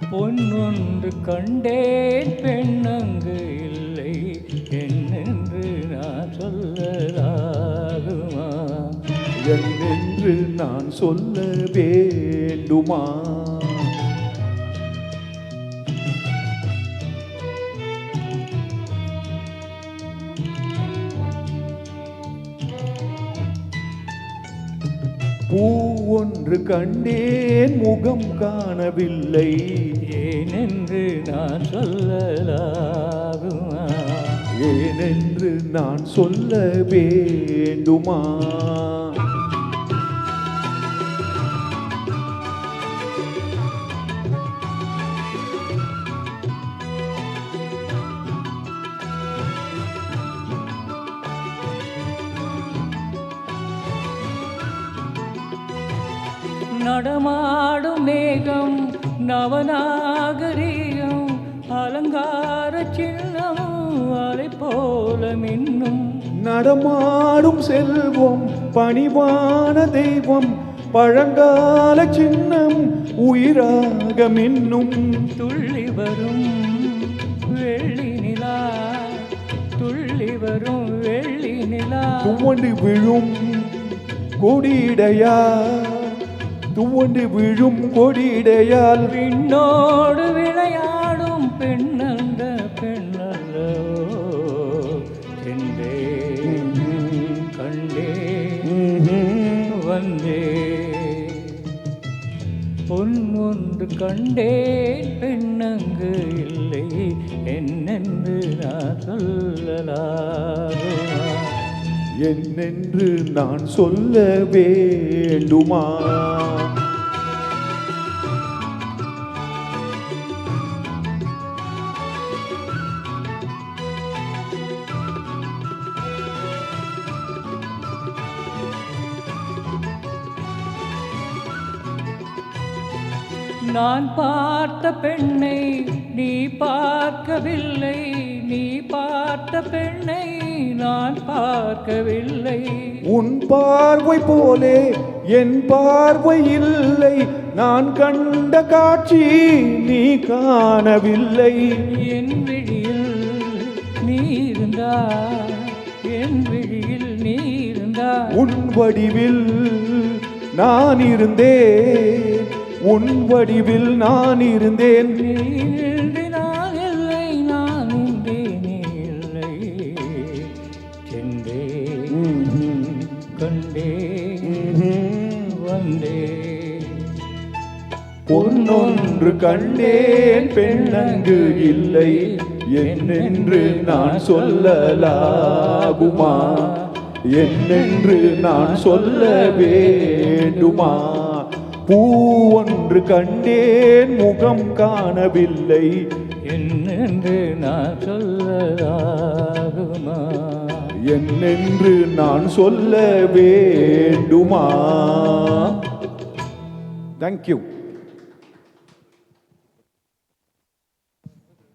பொன்னொன்று கண்டேன் பெண்ணங்கு இல்லை என்னென்று நான் சொல்லலாகுமா? என்னென்று நான் சொல்ல வேண்டுமா? பூ ஒன்று கண்டேன் முகம் காணவில்லை ஏனென்று நான் சொல்லலாகுமா? ஏனென்று நான் சொல்ல வேண்டுமா? நடமாடும் மேகம் நவநாகரீகம் அலங்கார சின்னமும் அலை போல மின்னும். நடமாடும் செல்வம் பணிவான தெய்வம் பழங்கால சின்னம் உயிராக மின்னும். துள்ளி வரும் வெள்ளி நிலா துள்ளி வரும் வெள்ளி நிலா துவண்டு விழும் கொடிடையா துவண்டு விழும் கொடிடையால் விண்ணோடு விளையாடும் பெண்ணல்ல பெண்ணல்லோ என்றே கண்டே வந்தே. பொன் ஒன்று கண்டேன் பெண்ணங்கு இல்லை என்னென்று நான் சொல்லலாகுமா? என்னென்று நான் சொல்ல வேண்டுமா? நான் பார்த்த பெண்ணை நீ பார்க்கவில்லை நீ பார்த்த பெண்ணை நான் பார்க்கவில்லை. உன் பார்வை போலே என் பார்வை இல்லை நான் கண்ட காட்சி நீ காணவில்லை. என் விழியில் நீ இருந்தாய் என் விழியில் நீ இருந்தாய். உன் வடிவில் நான் இருந்தேன் உன் வடிவில் நான் இருந்தேன். நீ இன்றி நான் இல்லை நான் இன்றி நீ இல்லை சென்றே கண்டே வந்தே. பொன்னொன்று கண்டேன் பெண்ணங்கு இல்லை என்னென்று நான் சொல்லலாகுமா? என்னென்று நான் சொல்ல வேண்டுமா? பூ ஒன்று கண்டேன் முகம் காணவில்லை என்னென்று நான் சொல்லலாகுமா? என்னென்று நான் சொல்ல வேண்டுமா? Thank you.